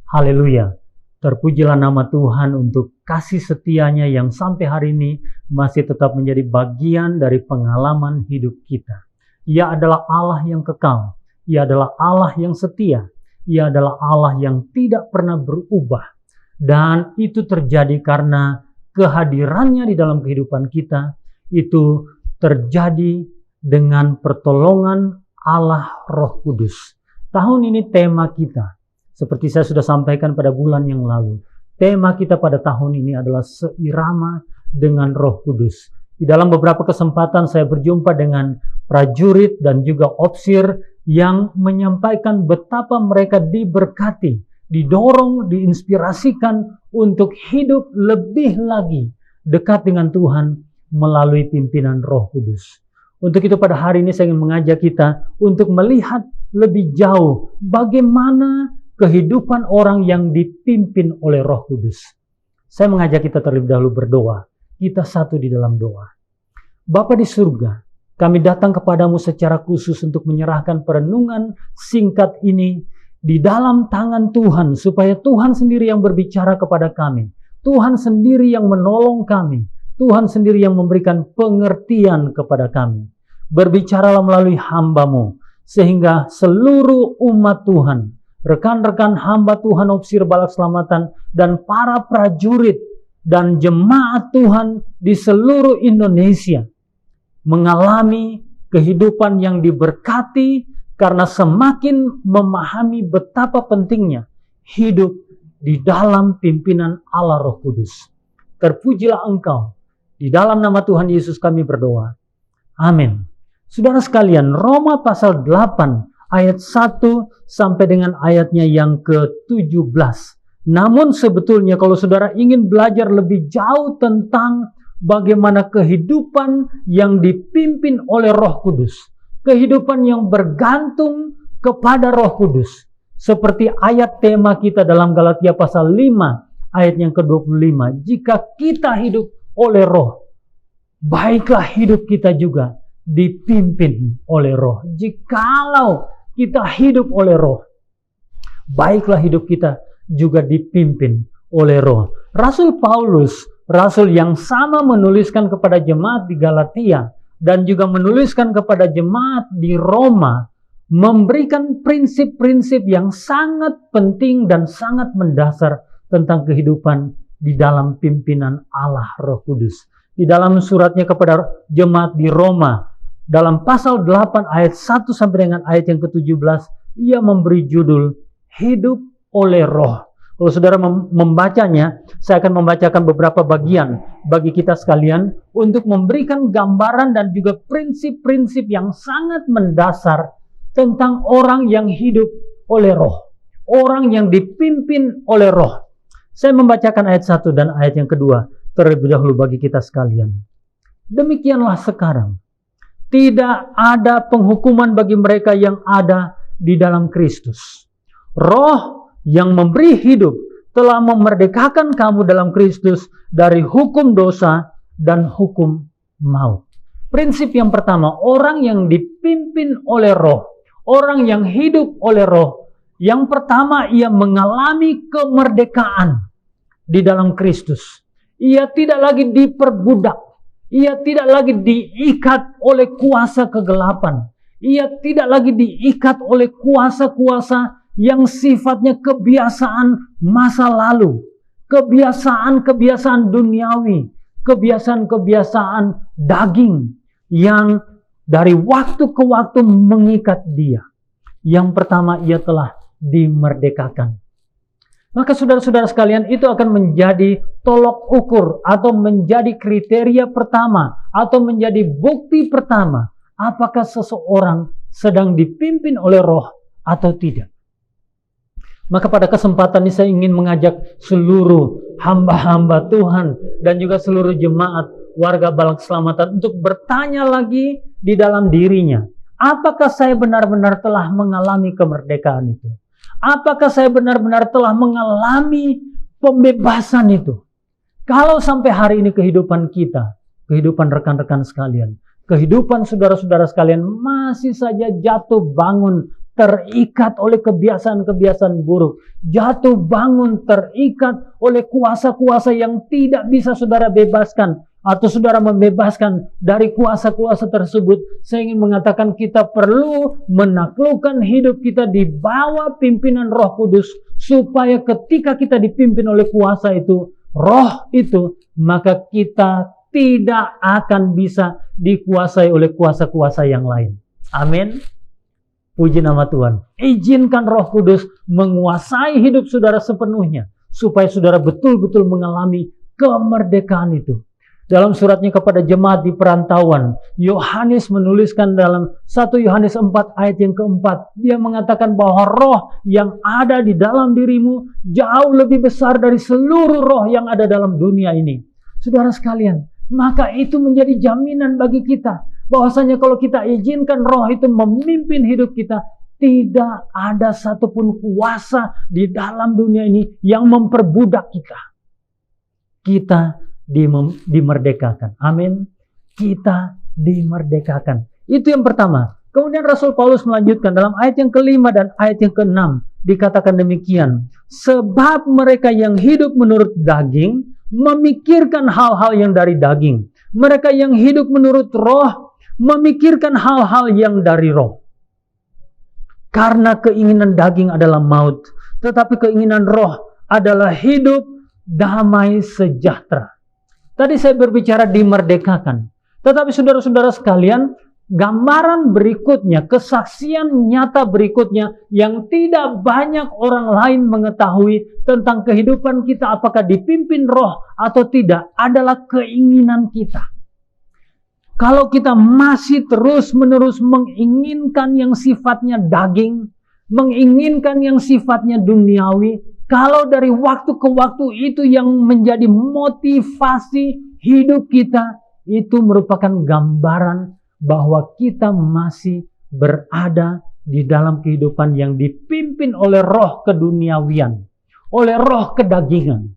Haleluya. Terpujilah nama Tuhan untuk kasih setianya yang sampai hari ini masih tetap menjadi bagian dari pengalaman hidup kita. Ia adalah Allah yang kekal. Ia adalah Allah yang setia. Ia adalah Allah yang tidak pernah berubah. Dan itu terjadi karena kehadirannya di dalam kehidupan kita. Itu terjadi dengan pertolongan Allah Roh Kudus. Tahun ini tema kita, seperti saya sudah sampaikan pada bulan yang lalu, tema kita pada tahun ini adalah seirama dengan Roh Kudus. Di dalam beberapa kesempatan saya berjumpa dengan prajurit dan juga opsir yang menyampaikan betapa mereka diberkati, didorong, diinspirasikan untuk hidup lebih lagi dekat dengan Tuhan melalui pimpinan Roh Kudus. Untuk itu pada hari ini saya ingin mengajak kita untuk melihat lebih jauh bagaimana kehidupan orang yang dipimpin oleh Roh Kudus. Saya mengajak kita terlebih dahulu berdoa. Kita satu di dalam doa. Bapa di surga, kami datang kepadamu secara khusus untuk menyerahkan perenungan singkat ini di dalam tangan Tuhan, supaya Tuhan sendiri yang berbicara kepada kami. Tuhan sendiri yang menolong kami. Tuhan sendiri yang memberikan pengertian kepada kami. Berbicaralah melalui hamba-Mu, sehingga seluruh umat Tuhan, rekan-rekan hamba Tuhan Opsir Balak Selamatan, dan para prajurit dan jemaat Tuhan di seluruh Indonesia mengalami kehidupan yang diberkati karena semakin memahami betapa pentingnya hidup di dalam pimpinan Allah Roh Kudus. Terpujilah Engkau. Di dalam nama Tuhan Yesus kami berdoa. Amin. Saudara sekalian, Roma pasal 8 ayat 1 sampai dengan ayatnya yang ke-17. Namun sebetulnya kalau saudara ingin belajar lebih jauh tentang bagaimana kehidupan yang dipimpin oleh Roh Kudus, kehidupan yang bergantung kepada Roh Kudus, seperti ayat tema kita dalam Galatia pasal 5 ayat yang ke-25. Jika kita hidup oleh Roh, baiklah hidup kita juga dipimpin oleh Roh. Jikalau kita hidup oleh Roh, baiklah hidup kita juga dipimpin oleh Roh. Rasul Paulus, rasul yang sama menuliskan kepada jemaat di Galatia dan juga menuliskan kepada jemaat di Roma, memberikan prinsip-prinsip yang sangat penting dan sangat mendasar tentang kehidupan di dalam pimpinan Allah Roh Kudus. Di dalam suratnya kepada jemaat di Roma, dalam pasal 8 ayat 1 sampai dengan ayat yang ke-17, ia memberi judul Hidup oleh Roh. Kalau saudara membacanya, saya akan membacakan beberapa bagian bagi kita sekalian untuk memberikan gambaran dan juga prinsip-prinsip yang sangat mendasar tentang orang yang hidup oleh Roh, orang yang dipimpin oleh Roh. Saya membacakan ayat 1 dan ayat yang kedua terlebih dahulu bagi kita sekalian. Demikianlah sekarang, tidak ada penghukuman bagi mereka yang ada di dalam Kristus. Roh yang memberi hidup telah memerdekakan kamu dalam Kristus dari hukum dosa dan hukum maut. Prinsip yang pertama, orang yang dipimpin oleh Roh, orang yang hidup oleh Roh, yang pertama ia mengalami kemerdekaan di dalam Kristus. Ia tidak lagi diperbudak. Ia tidak lagi diikat oleh kuasa kegelapan. Ia tidak lagi diikat oleh kuasa-kuasa yang sifatnya kebiasaan masa lalu. Kebiasaan-kebiasaan duniawi. Kebiasaan-kebiasaan daging yang dari waktu ke waktu mengikat dia. Yang pertama, ia telah dimerdekakan. Maka saudara-saudara sekalian, itu akan menjadi tolok ukur atau menjadi kriteria pertama atau menjadi bukti pertama apakah seseorang sedang dipimpin oleh Roh atau tidak. Maka pada kesempatan ini saya ingin mengajak seluruh hamba-hamba Tuhan dan juga seluruh jemaat warga Balak Selamatan untuk bertanya lagi di dalam dirinya, apakah saya benar-benar telah mengalami kemerdekaan itu? Apakah saya benar-benar telah mengalami pembebasan itu? Kalau sampai hari ini kehidupan kita, kehidupan rekan-rekan sekalian, kehidupan saudara-saudara sekalian masih saja jatuh bangun terikat oleh kebiasaan-kebiasaan buruk. Jatuh bangun terikat oleh kuasa-kuasa yang tidak bisa saudara bebaskan. Atau saudara membebaskan dari kuasa-kuasa tersebut. Saya ingin mengatakan kita perlu menaklukkan hidup kita di bawah pimpinan Roh Kudus. Supaya ketika kita dipimpin oleh kuasa itu, roh itu, maka kita tidak akan bisa dikuasai oleh kuasa-kuasa yang lain. Amin. Puji nama Tuhan. Izinkan Roh Kudus menguasai hidup saudara sepenuhnya. Supaya saudara betul-betul mengalami kemerdekaan itu. Dalam suratnya kepada jemaat di perantauan, Yohanes menuliskan dalam 1 Yohanes 4 ayat yang keempat. Dia mengatakan bahwa roh yang ada di dalam dirimu jauh lebih besar dari seluruh roh yang ada dalam dunia ini. Saudara sekalian, maka itu menjadi jaminan bagi kita. Bahwasanya kalau kita izinkan roh itu memimpin hidup kita, tidak ada satupun kuasa di dalam dunia ini yang memperbudak kita. Kita dimerdekakan. Amin. Kita dimerdekakan. Itu yang pertama. Kemudian Rasul Paulus melanjutkan dalam ayat yang kelima dan ayat yang keenam. Dikatakan demikian. Sebab mereka yang hidup menurut daging memikirkan hal-hal yang dari daging. Mereka yang hidup menurut roh memikirkan hal-hal yang dari roh. Karena keinginan daging adalah maut. Tetapi keinginan roh adalah hidup, damai, sejahtera. Tadi saya berbicara dimerdekakan. Tetapi saudara-saudara sekalian, gambaran berikutnya, kesaksian nyata berikutnya yang tidak banyak orang lain mengetahui tentang kehidupan kita apakah dipimpin roh atau tidak adalah keinginan kita. Kalau kita masih terus-menerus menginginkan yang sifatnya daging, menginginkan yang sifatnya duniawi, kalau dari waktu ke waktu itu yang menjadi motivasi hidup kita, itu merupakan gambaran bahwa kita masih berada di dalam kehidupan yang dipimpin oleh roh keduniawian, oleh roh kedagingan.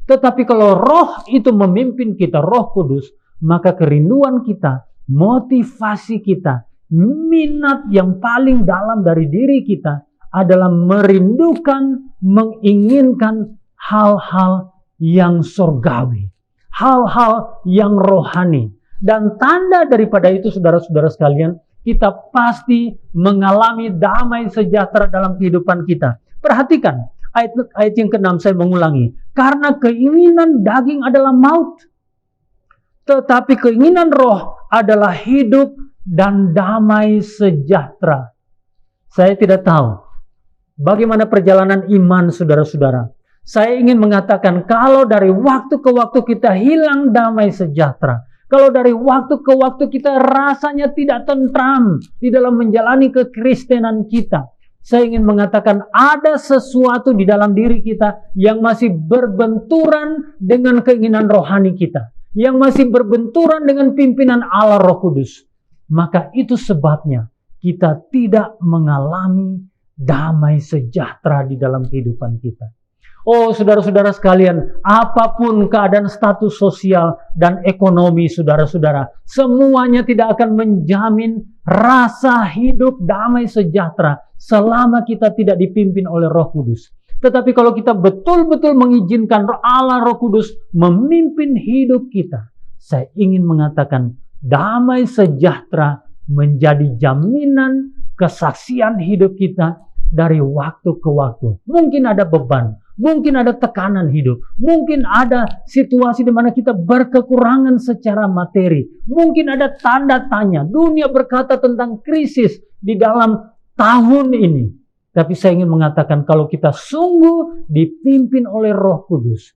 Tetapi kalau roh itu memimpin kita, Roh Kudus, maka kerinduan kita, motivasi kita, minat yang paling dalam dari diri kita adalah merindukan, menginginkan hal-hal yang surgawi, hal-hal yang rohani. Dan tanda daripada itu, saudara-saudara sekalian, kita pasti mengalami damai sejahtera dalam kehidupan kita. Perhatikan ayat yang ke-6, saya mengulangi. Karena keinginan daging adalah maut, tetapi keinginan roh adalah hidup dan damai sejahtera. Saya tidak tahu bagaimana perjalanan iman saudara-saudara. Saya ingin mengatakan kalau dari waktu ke waktu kita hilang damai sejahtera, kalau dari waktu ke waktu kita rasanya tidak tentram di dalam menjalani kekristenan kita, saya ingin mengatakan ada sesuatu di dalam diri kita yang masih berbenturan dengan keinginan rohani kita, yang masih berbenturan dengan pimpinan Allah Roh Kudus. Maka itu sebabnya kita tidak mengalami damai sejahtera di dalam kehidupan kita. Oh saudara-saudara sekalian, apapun keadaan status sosial dan ekonomi saudara-saudara, semuanya tidak akan menjamin rasa hidup damai sejahtera selama kita tidak dipimpin oleh Roh Kudus. Tetapi kalau kita betul-betul mengizinkan Allah Roh Kudus memimpin hidup kita, saya ingin mengatakan damai sejahtera menjadi jaminan kesaksian hidup kita dari waktu ke waktu. Mungkin ada beban, mungkin ada tekanan hidup, mungkin ada situasi di mana kita berkekurangan secara materi, mungkin ada tanda tanya. Dunia berkata tentang krisis di dalam tahun ini. Tapi saya ingin mengatakan kalau kita sungguh dipimpin oleh Roh Kudus,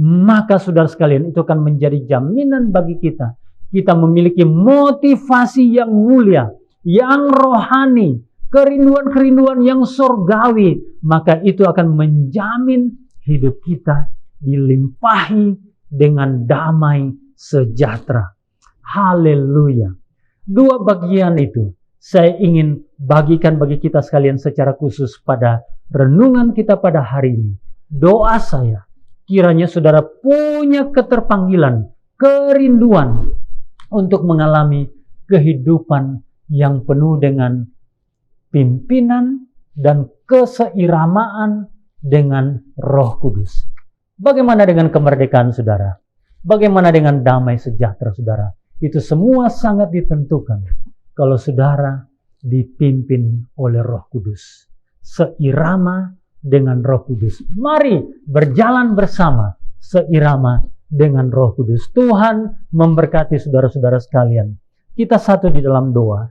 maka saudara sekalian itu akan menjadi jaminan bagi kita. Kita memiliki motivasi yang mulia, yang rohani, kerinduan-kerinduan yang surgawi, maka itu akan menjamin hidup kita dilimpahi dengan damai sejahtera. Haleluya. Dua bagian itu saya ingin bagikan bagi kita sekalian secara khusus pada renungan kita pada hari ini. Doa saya, kiranya saudara punya keterpanggilan, kerinduan untuk mengalami kehidupan yang penuh dengan pimpinan dan keseiramaan dengan Roh Kudus. Bagaimana dengan kemerdekaan saudara? Bagaimana dengan damai sejahtera saudara? Itu semua sangat ditentukan kalau saudara dipimpin oleh Roh Kudus. Seirama dengan Roh Kudus. Mari berjalan bersama seirama dengan Roh Kudus. Tuhan memberkati saudara-saudara sekalian. Kita satu di dalam doa.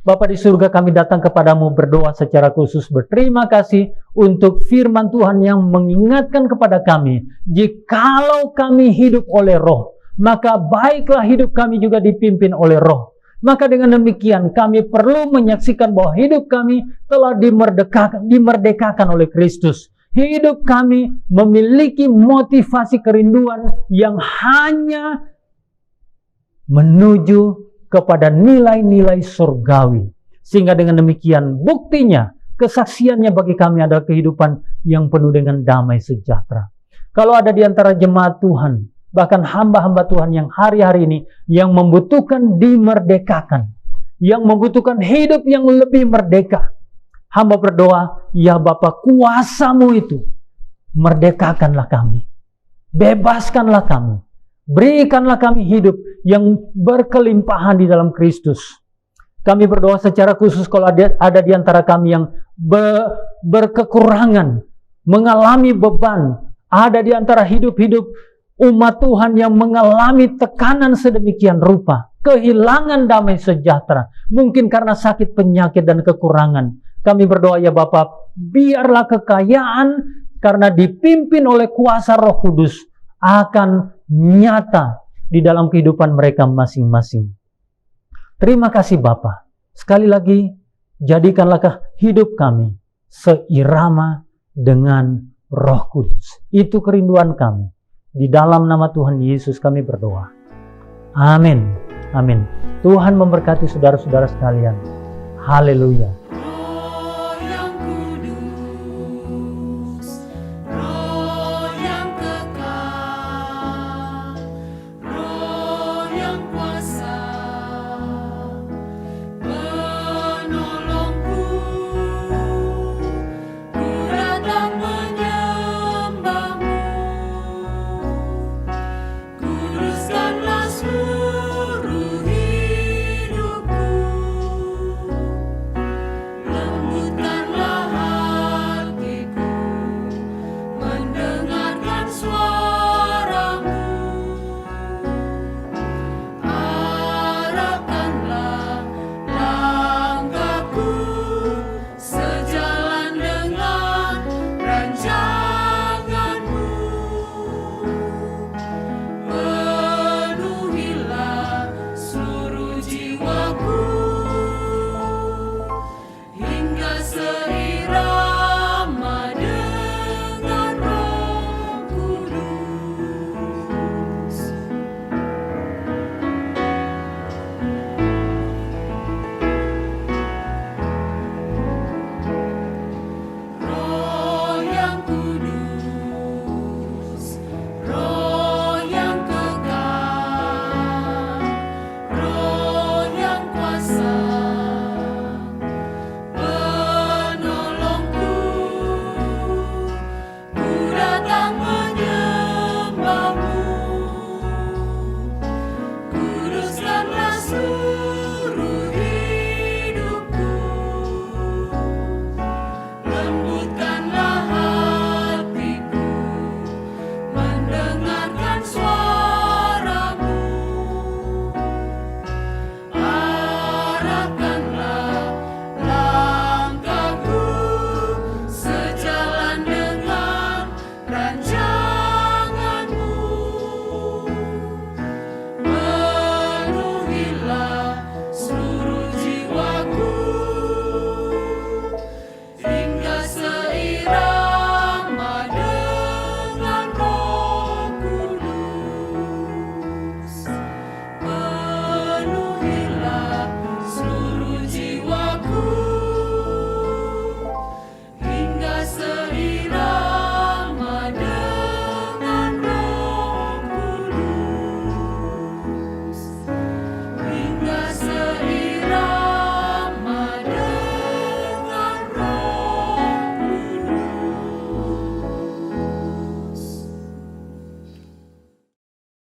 Bapa di surga, kami datang kepadamu berdoa secara khusus berterima kasih untuk firman Tuhan yang mengingatkan kepada kami, jikalau kami hidup oleh Roh, maka baiklah hidup kami juga dipimpin oleh Roh. Maka dengan demikian kami perlu menyaksikan bahwa hidup kami telah dimerdekakan oleh Kristus. Hidup kami memiliki motivasi kerinduan yang hanya menuju kepada nilai-nilai surgawi. Sehingga dengan demikian buktinya, kesaksiannya bagi kami adalah kehidupan yang penuh dengan damai sejahtera. Kalau ada di antara jemaat Tuhan, bahkan hamba-hamba Tuhan yang hari-hari ini yang membutuhkan dimerdekakan, yang membutuhkan hidup yang lebih merdeka, hamba berdoa, ya Bapa, kuasa-Mu itu merdekakanlah kami, bebaskanlah kami, berikanlah kami hidup yang berkelimpahan di dalam Kristus. Kami berdoa secara khusus kalau ada di antara kami yang berkekurangan, mengalami beban, ada di antara hidup-hidup umat Tuhan yang mengalami tekanan sedemikian rupa, kehilangan damai sejahtera, mungkin karena sakit, penyakit, dan kekurangan. Kami berdoa, ya Bapa, biarlah kekayaan karena dipimpin oleh kuasa Roh Kudus akan nyata di dalam kehidupan mereka masing-masing. Terima kasih Bapa. Sekali lagi, jadikanlah hidup kami seirama dengan Roh Kudus. Itu kerinduan kami. Di dalam nama Tuhan Yesus kami berdoa. Amin. Amin. Tuhan memberkati saudara-saudara sekalian. Haleluya.